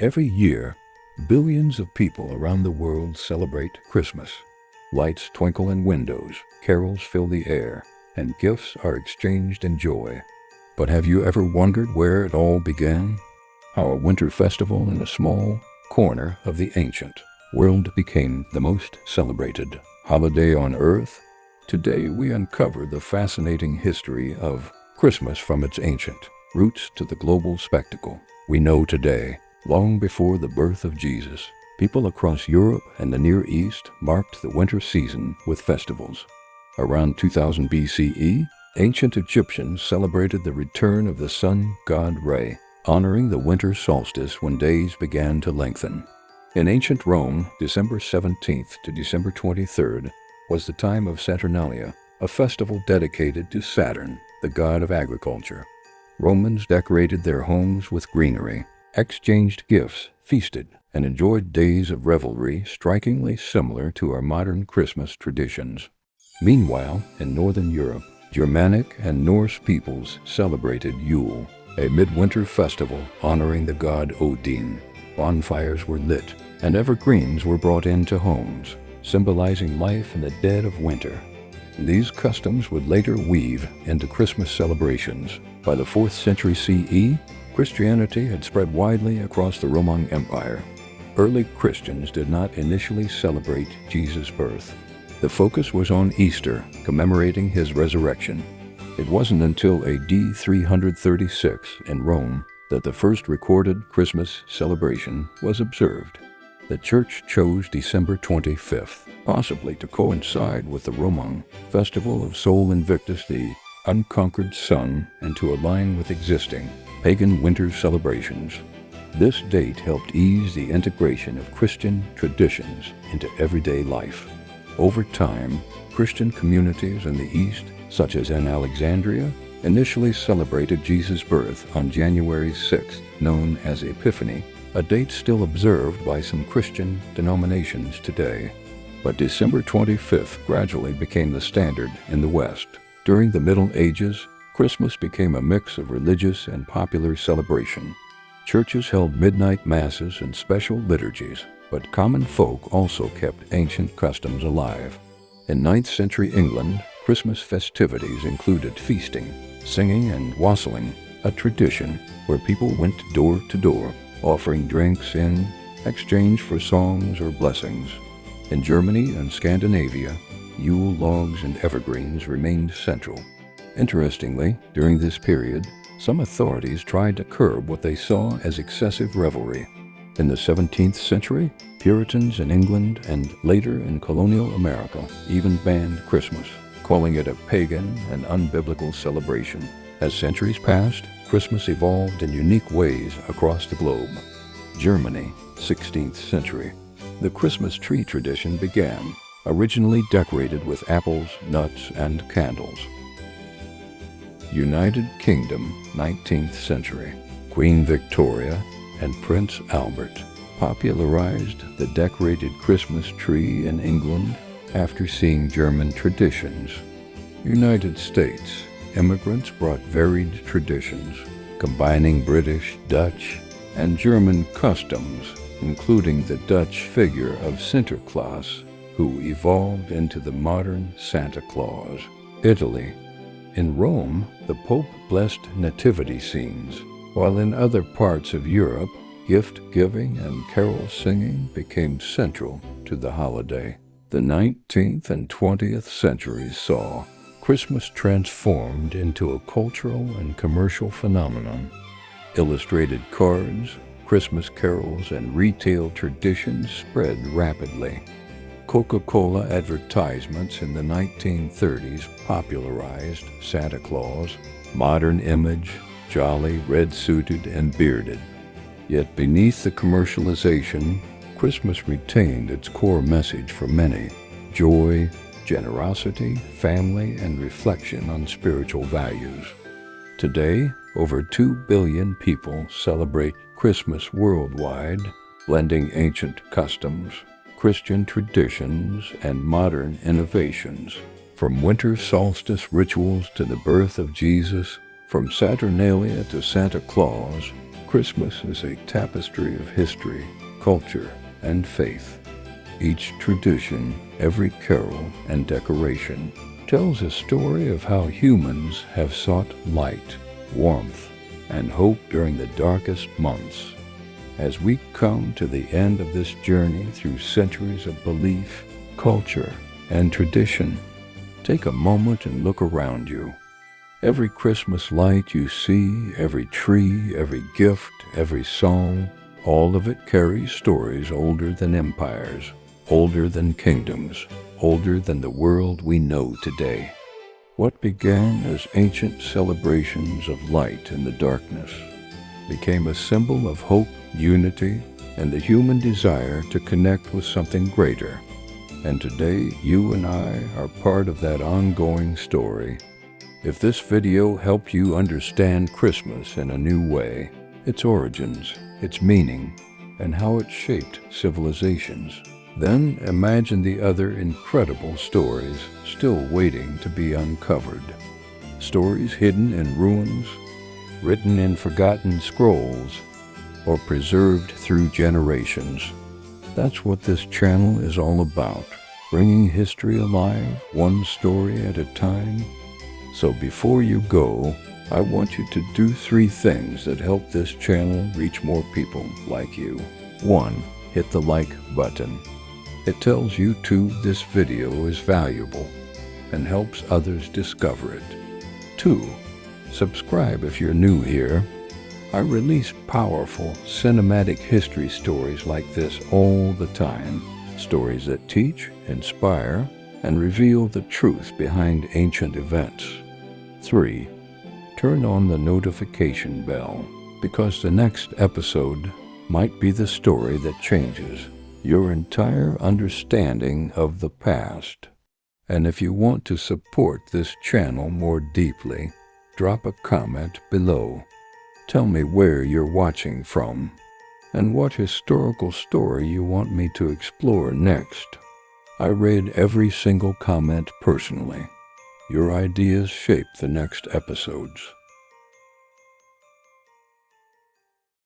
Every year, billions of people around the world celebrate Christmas. Lights twinkle in windows, carols fill the air, and gifts are exchanged in joy. But have you ever wondered where it all began? How a winter festival in a small corner of the ancient world became the most celebrated holiday on Earth? Today we uncover the fascinating history of Christmas from its ancient roots to the global spectacle we know today. Long before the birth of Jesus, people across Europe and the Near East marked the winter season with festivals. Around 2000 BCE, ancient Egyptians celebrated the return of the sun god Re, honoring the winter solstice when days began to lengthen. In ancient Rome, December 17th to December 23rd was the time of Saturnalia, a festival dedicated to Saturn, the god of agriculture. Romans decorated their homes with greenery, exchanged gifts, feasted, and enjoyed days of revelry strikingly similar to our modern Christmas traditions. Meanwhile, in Northern Europe, Germanic and Norse peoples celebrated Yule, a midwinter festival honoring the god Odin. Bonfires were lit, and evergreens were brought into homes, symbolizing life in the dead of winter. These customs would later weave into Christmas celebrations. By the 4th century CE, Christianity had spread widely across the Roman Empire. Early Christians did not initially celebrate Jesus' birth. The focus was on Easter, commemorating his resurrection. It wasn't until AD 336 in Rome that the first recorded Christmas celebration was observed. The Church chose December 25th, possibly to coincide with the Roman festival of Sol Invictus, the unconquered sun, and to align with existing pagan winter celebrations. This date helped ease the integration of Christian traditions into everyday life. Over time, Christian communities in the East, such as in Alexandria, initially celebrated Jesus' birth on January 6th, known as Epiphany, a date still observed by some Christian denominations today. But December 25th gradually became the standard in the West. During the Middle Ages, Christmas became a mix of religious and popular celebration. Churches held midnight masses and special liturgies, but common folk also kept ancient customs alive. In 9th century England, Christmas festivities included feasting, singing, and wassailing, a tradition where people went door to door, offering drinks in exchange for songs or blessings. In Germany and Scandinavia, Yule logs and evergreens remained central. Interestingly, during this period, some authorities tried to curb what they saw as excessive revelry. In the 17th century, Puritans in England and later in colonial America even banned Christmas, calling it a pagan and unbiblical celebration. As centuries passed, Christmas evolved in unique ways across the globe. Germany, 16th century. The Christmas tree tradition began, originally decorated with apples, nuts, and candles. United Kingdom, 19th century. Queen Victoria and Prince Albert popularized the decorated Christmas tree in England after seeing German traditions. United States, immigrants brought varied traditions, combining British, Dutch, and German customs, including the Dutch figure of Sinterklaas, who evolved into the modern Santa Claus. Italy. In Rome, the Pope blessed nativity scenes, while in other parts of Europe, gift-giving and carol singing became central to the holiday. The 19th and 20th centuries saw Christmas transformed into a cultural and commercial phenomenon. Illustrated cards, Christmas carols, and retail traditions spread rapidly. Coca-Cola advertisements in the 1930s popularized Santa Claus, modern image, jolly, red-suited, and bearded. Yet beneath the commercialization, Christmas retained its core message for many: joy, generosity, family, and reflection on spiritual values. Today, over 2 billion people celebrate Christmas worldwide, blending ancient customs, Christian traditions, and modern innovations. From winter solstice rituals to the birth of Jesus, from Saturnalia to Santa Claus, Christmas is a tapestry of history, culture, and faith. Each tradition, every carol and decoration tells a story of how humans have sought light, warmth, and hope during the darkest months. As we come to the end of this journey through centuries of belief, culture, and tradition, take a moment and look around you. Every Christmas light you see, every tree, every gift, every song, all of it carries stories older than empires, older than kingdoms, older than the world we know today. What began as ancient celebrations of light in the darkness became a symbol of hope, unity, and the human desire to connect with something greater. And today, you and I are part of that ongoing story. If this video helped you understand Christmas in a new way, its origins, its meaning, and how it shaped civilizations, then imagine the other incredible stories still waiting to be uncovered. Stories hidden in ruins, written in forgotten scrolls, or preserved through generations. That's what this channel is all about, bringing history alive, one story at a time. So before you go, I want you to do 3 things that help this channel reach more people like you. 1. Hit the like button. It tells YouTube this video is valuable and helps others discover it. 2. Subscribe if you're new here. I release powerful cinematic history stories like this all the time. Stories that teach, inspire, and reveal the truth behind ancient events. 3. Turn on the notification bell, because the next episode might be the story that changes your entire understanding of the past. And if you want to support this channel more deeply, drop a comment below. Tell me where you're watching from, and what historical story you want me to explore next. I read every single comment personally. Your ideas shape the next episodes.